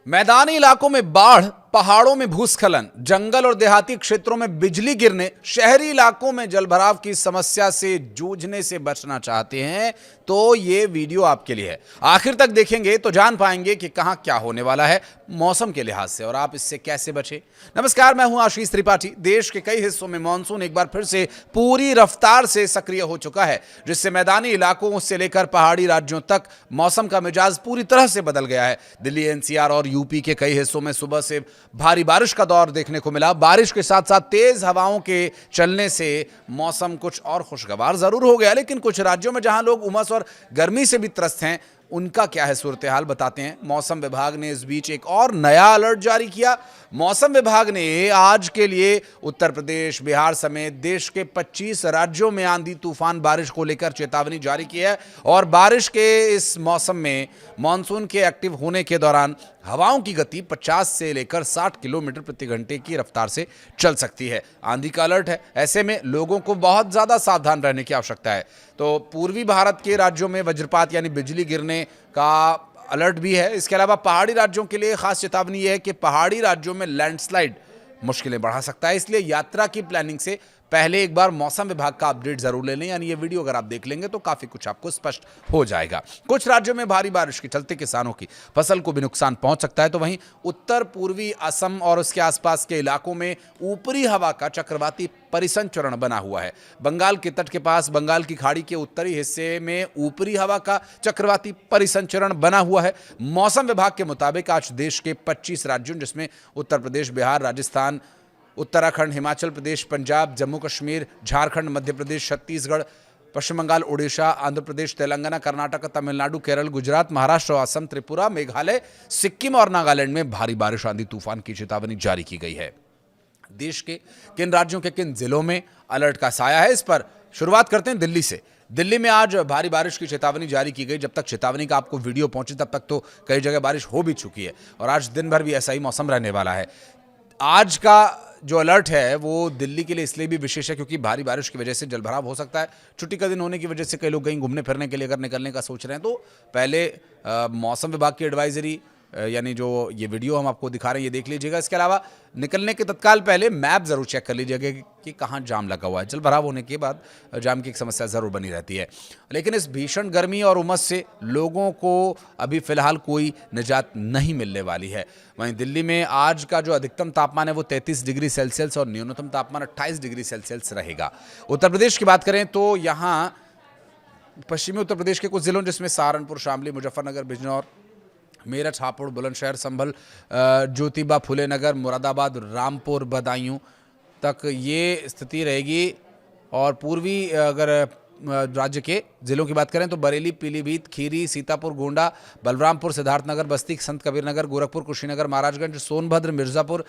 मैदानी इलाकों में बाढ़, पहाड़ों में भूस्खलन, जंगल और देहाती क्षेत्रों में बिजली गिरने, शहरी इलाकों में जलभराव की समस्या से जूझने से बचना चाहते हैं तो ये वीडियो आपके लिए है। आखिर तक देखेंगे तो जान पाएंगे कि कहां क्या होने वाला है मौसम के लिहाज से और आप इससे कैसे बचें। नमस्कार, मैं हूं आशीष त्रिपाठी। देश के कई हिस्सों में मानसून एक बार फिर से पूरी रफ्तार से सक्रिय हो चुका है, जिससे मैदानी इलाकों से लेकर पहाड़ी राज्यों तक मौसम का मिजाज पूरी तरह से बदल गया है। दिल्ली, एनसीआर और यूपी के कई हिस्सों में सुबह से भारी बारिश का दौर देखने को मिला। बारिश के साथ साथ तेज हवाओं के चलने से मौसम कुछ और खुशगवार जरूर हो गया, लेकिन कुछ राज्यों में जहां लोग उमस और गर्मी से भी त्रस्त हैं, उनका क्या है सूरत हाल बताते हैं। मौसम विभाग ने इस बीच एक और नया अलर्ट जारी किया। मौसम विभाग ने आज के लिए उत्तर प्रदेश, बिहार समेत देश के 25 राज्यों में आंधी तूफान बारिश को लेकर चेतावनी जारी की है और बारिश के इस मौसम में मानसून के एक्टिव होने के दौरान हवाओं की गति 50 से लेकर 60 किलोमीटर प्रति घंटे की रफ्तार से चल सकती है। आंधी का अलर्ट है, ऐसे में लोगों को बहुत ज्यादा सावधान रहने की आवश्यकता है। तो पूर्वी भारत के राज्यों में वज्रपात यानी बिजली गिरने का अलर्ट भी है। इसके अलावा पहाड़ी राज्यों के लिए खास चेतावनी यह है कि पहाड़ी राज्यों में लैंडस्लाइड मुश्किलें बढ़ा सकता है, इसलिए यात्रा की प्लानिंग से पहले एक बार मौसम विभाग का अपडेट जरूर ले लें। यानी ये वीडियो अगर आप देख लेंगे तो काफी कुछ आपको स्पष्ट हो जाएगा। कुछ राज्यों में भारी बारिश के चलते किसानों की फसल को भी नुकसान पहुंच सकता है, तो वहीं उत्तर पूर्वी असम और उसके आसपास के इलाकों में ऊपरी हवा का चक्रवाती परिसंचरण बना हुआ है। बंगाल के तट के पास बंगाल की खाड़ी के उत्तरी हिस्से में ऊपरी हवा का चक्रवाती परिसंचरण बना हुआ है। मौसम विभाग के मुताबिक आज देश के 25 राज्यों, जिसमें उत्तर प्रदेश, बिहार, राजस्थान, उत्तराखंड, हिमाचल प्रदेश, पंजाब, जम्मू कश्मीर, झारखंड, मध्य प्रदेश, छत्तीसगढ़, पश्चिम बंगाल, उड़ीसा, आंध्र प्रदेश, तेलंगाना, कर्नाटक, तमिलनाडु, केरल, गुजरात, महाराष्ट्र, असम, त्रिपुरा, मेघालय, सिक्किम और नागालैंड में भारी बारिश, आंधी तूफान की चेतावनी जारी की गई है। देश के किन राज्यों के किन जिलों में अलर्ट का साया है, इस पर शुरुआत करते हैं दिल्ली से। दिल्ली में आज भारी बारिश की चेतावनी जारी की गई। जब तक चेतावनी का आपको वीडियो पहुंचे तब तक तो कई जगह बारिश हो भी चुकी है और आज दिन भर भी ऐसा ही मौसम रहने वाला है। आज का जो अलर्ट है वो दिल्ली के लिए इसलिए भी विशेष है क्योंकि भारी बारिश की वजह से जलभराव हो सकता है। छुट्टी का दिन होने की वजह से कई लोग कहीं घूमने फिरने के लिए अगर निकलने का सोच रहे हैं तो पहले मौसम विभाग की एडवाइजरी यानी जो ये वीडियो हम आपको दिखा रहे हैं ये देख लीजिएगा। इसके अलावा निकलने के तत्काल पहले मैप जरूर चेक कर लीजिएगा कि कहाँ जाम लगा हुआ है। जलभराव होने के बाद जाम की एक समस्या जरूर बनी रहती है, लेकिन इस भीषण गर्मी और उमस से लोगों को अभी फिलहाल कोई निजात नहीं मिलने वाली है। वहीं दिल्ली में आज का जो अधिकतम तापमान है वो 33 डिग्री सेल्सियस और न्यूनतम तापमान 28 डिग्री सेल्सियस रहेगा। उत्तर प्रदेश की बात करें तो यहाँ पश्चिमी उत्तर प्रदेश के कुछ जिलों जिसमें सहारनपुर, शामली, मुजफ्फरनगर, बिजनौर, मेरठ, हापुड़, बुलंदशहर, संभल, ज्योतिबा फुले नगर, मुरादाबाद, रामपुर, बदायूं तक ये स्थिति रहेगी। और पूर्वी अगर राज्य के जिलों की बात करें तो बरेली, पीलीभीत, खीरी, सीतापुर, गोंडा, बलरामपुर, सिद्धार्थनगर, बस्ती, संत कबीरनगर, गोरखपुर, कुशीनगर, महाराजगंज, सोनभद्र, मिर्जापुर,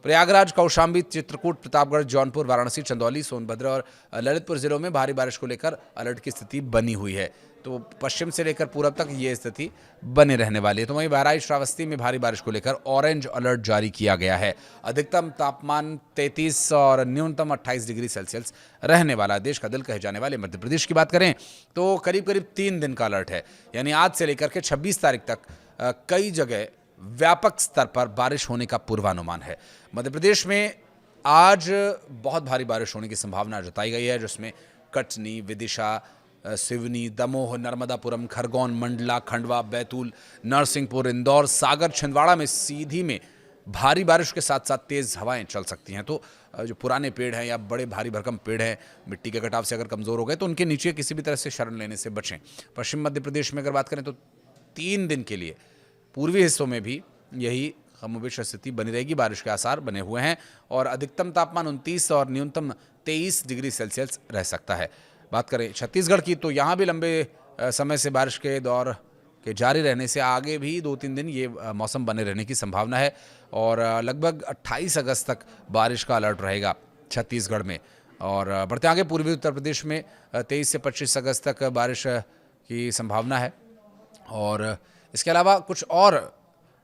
प्रयागराज, कौशाम्बी, चित्रकूट, प्रतापगढ़, जौनपुर, वाराणसी, चंदौली, सोनभद्र और ललितपुर जिलों में भारी बारिश को लेकर अलर्ट की स्थिति बनी हुई है। तो पश्चिम से लेकर पूरब तक ये स्थिति बने रहने वाली है। तो वहीं बहराइच, श्रावस्ती में भारी बारिश को लेकर ऑरेंज अलर्ट जारी किया गया है। अधिकतम तापमान 33 और न्यूनतम 28 डिग्री सेल्सियस रहने वाला है। देश का दिल कहे जाने वाले मध्य प्रदेश की बात करें तो करीब करीब 3 दिन का अलर्ट है, यानी आज से लेकर के 26 तारीख तक कई जगह व्यापक स्तर पर बारिश होने का पूर्वानुमान है। मध्य प्रदेश में आज बहुत भारी बारिश होने की संभावना जताई गई है, जिसमें कटनी, विदिशा, सिवनी, दमोह, नर्मदापुरम, खरगोन, मंडला, खंडवा, बैतूल, नरसिंहपुर, इंदौर, सागर, छिंदवाड़ा में सीधी में भारी बारिश के साथ साथ तेज हवाएं चल सकती हैं। तो जो पुराने पेड़ हैं या बड़े भारी भरकम पेड़ हैं, मिट्टी के कटाव से अगर कमजोर हो गए तो उनके नीचे किसी भी तरह से शरण लेने से बचें। पश्चिम मध्य प्रदेश में अगर बात करें तो 3 दिन के लिए पूर्वी हिस्सों में भी यही कमोबेश स्थिति बनी रहेगी। बारिश के आसार बने हुए हैं और अधिकतम तापमान 29 और न्यूनतम 23 डिग्री सेल्सियस रह सकता है। बात करें छत्तीसगढ़ की तो यहाँ भी लंबे समय से बारिश के दौर के जारी रहने से आगे भी 2-3 दिन ये मौसम बने रहने की संभावना है और लगभग 28 अगस्त तक बारिश का अलर्ट रहेगा छत्तीसगढ़ में। और बढ़ते आगे पूर्वी उत्तर प्रदेश में 23 से 25 अगस्त तक बारिश की संभावना है। और इसके अलावा कुछ और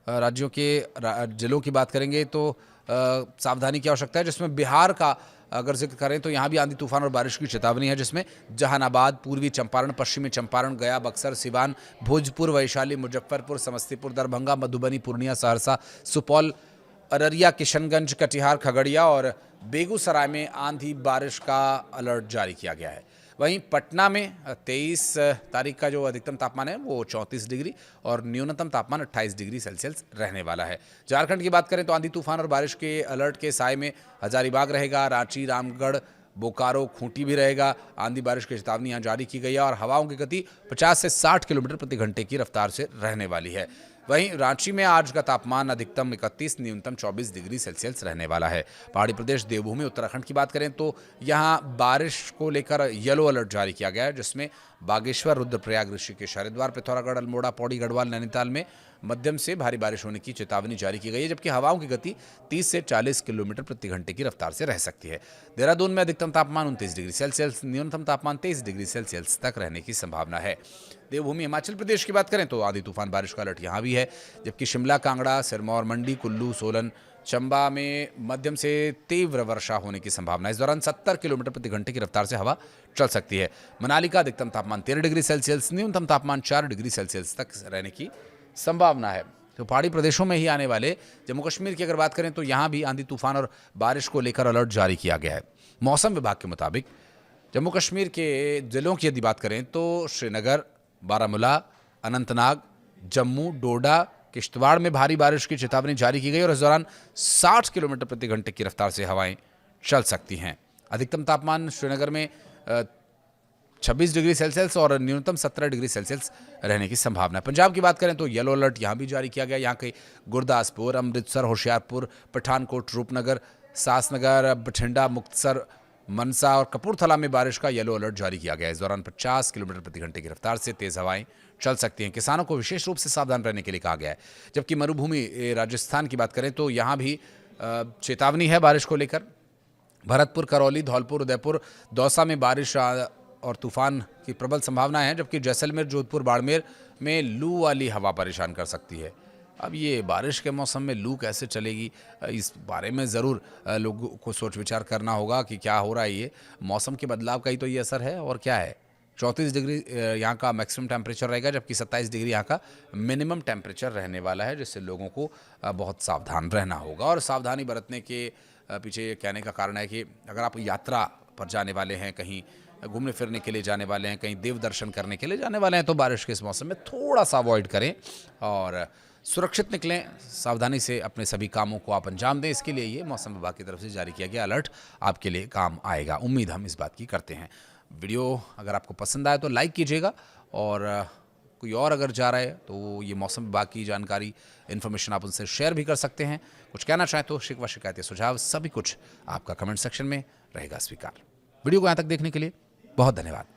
राज्यों के जिलों की बात करेंगे तो सावधानी की आवश्यकता है, जिसमें बिहार का अगर जिक्र करें तो यहाँ भी आंधी तूफान और बारिश की चेतावनी है, जिसमें जहानाबाद, पूर्वी चंपारण, पश्चिमी चंपारण, गया, बक्सर, सिवान, भोजपुर, वैशाली, मुजफ्फरपुर, समस्तीपुर, दरभंगा, मधुबनी, पूर्णिया, सहरसा, सुपौल, अररिया, किशनगंज, कटिहार, खगड़िया और बेगूसराय में आंधी बारिश का अलर्ट जारी किया गया है। वहीं पटना में 23 तारीख का जो अधिकतम तापमान है वो 34 डिग्री और न्यूनतम तापमान 28 डिग्री सेल्सियस रहने वाला है। झारखंड की बात करें तो आंधी तूफान और बारिश के अलर्ट के साए में हजारीबाग रहेगा, रांची, रामगढ़, बोकारो, खूंटी भी रहेगा। आंधी बारिश की चेतावनी यहाँ जारी की गई है और हवाओं की गति 50 से 60 किलोमीटर प्रति घंटे की रफ्तार से रहने वाली है। वहीं रांची में आज का तापमान अधिकतम 31, न्यूनतम 24 डिग्री सेल्सियस रहने वाला है। पहाड़ी प्रदेश देवभूमि उत्तराखंड की बात करें तो यहाँ बारिश को लेकर येलो अलर्ट जारी किया गया है, जिसमें बागेश्वर, रुद्रप्रयाग, ऋषिकेश, हरिद्वार, पिथौरागढ़, अल्मोड़ा, पौड़ी, गढ़वाल, नैनीताल में मध्यम से भारी बारिश होने की चेतावनी जारी की गई है, जबकि हवाओं की गति 30 से 40 किलोमीटर प्रति घंटे की रफ्तार से रह सकती है। देहरादून में अधिकतम तापमान 29 डिग्री सेल्सियस, न्यूनतम तापमान 23 डिग्री सेल्सियस तक रहने की संभावना है। देवभूमि हिमाचल प्रदेश की बात करें तो आंधी तूफान बारिश का अलर्ट यहाँ भी है, जबकि शिमला, कांगड़ा, सिरमौर, मंडी, कुल्लू, सोलन, चंबा में मध्यम से तीव्र वर्षा होने की संभावना है। इस दौरान 70 किलोमीटर प्रति घंटे की रफ्तार से हवा चल सकती है। मनाली का अधिकतम तापमान 13 डिग्री सेल्सियस, न्यूनतम तापमान 4 डिग्री सेल्सियस तक रहने की संभावना है। तो पहाड़ी प्रदेशों में ही आने वाले जम्मू कश्मीर की अगर बात करें तो यहाँ भी आंधी तूफान और बारिश को लेकर अलर्ट जारी किया गया है। मौसम विभाग के मुताबिक जम्मू कश्मीर के जिलों की यदि बात करें तो श्रीनगर, बारामूला, अनंतनाग, जम्मू, डोडा, किश्तवाड़ में भारी बारिश की चेतावनी जारी की गई और इस दौरान 60 किलोमीटर प्रति घंटे की रफ्तार से हवाएं चल सकती हैं। अधिकतम तापमान श्रीनगर में 26 डिग्री सेल्सियस और न्यूनतम 17 डिग्री सेल्सियस रहने की संभावना है। पंजाब की बात करें तो येलो अलर्ट यहाँ भी जारी किया गया। यहाँ के गुरदासपुर, अमृतसर, होशियारपुर, पठानकोट, रूपनगर, सासनगर, बठिंडा, मुक्तसर, मनसा और कपूरथला में बारिश का येलो अलर्ट जारी किया गया है। इस दौरान 50 किलोमीटर प्रति घंटे की रफ्तार से तेज हवाएं चल सकती हैं। किसानों को विशेष रूप से सावधान रहने के लिए कहा गया है। जबकि मरुभूमि राजस्थान की बात करें तो यहाँ भी चेतावनी है बारिश को लेकर। भरतपुर, करौली, धौलपुर, उदयपुर, दौसा में बारिश और तूफान की प्रबल संभावना है, जबकि जैसलमेर, जोधपुर, बाड़मेर में लू वाली हवा परेशान कर सकती है। अब ये बारिश के मौसम में लू कैसे चलेगी, इस बारे में ज़रूर लोगों को सोच विचार करना होगा कि क्या हो रहा है। ये मौसम के बदलाव का ही तो ये असर है और क्या है। 34 डिग्री यहाँ का मैक्सिमम टेम्परेचर रहेगा, जबकि 27 डिग्री यहाँ का मिनिमम टेम्परेचर रहने वाला है, जिससे लोगों को बहुत सावधान रहना होगा। और सावधानी बरतने के पीछे ये कहने का कारण है कि अगर आप यात्रा पर जाने वाले हैं, कहीं घूमने फिरने के लिए जाने वाले हैं, कहीं देव दर्शन करने के लिए जाने वाले हैं, तो बारिश के इस मौसम में थोड़ा सा अवॉइड करें और सुरक्षित निकलें। सावधानी से अपने सभी कामों को आप अंजाम दें। इसके लिए ये मौसम विभाग की तरफ से जारी किया गया अलर्ट आपके लिए काम आएगा, उम्मीद हम इस बात की करते हैं। वीडियो अगर आपको पसंद आए तो लाइक कीजिएगा और कोई और अगर जा रहा है तो ये मौसम विभाग की जानकारी, इन्फॉर्मेशन आप उनसे शेयर भी कर सकते हैं। कुछ कहना चाहें तो शिकवा, शिकायत या सुझाव सभी कुछ आपका कमेंट सेक्शन में रहेगा स्वीकार। वीडियो को यहाँ तक देखने के लिए बहुत धन्यवाद।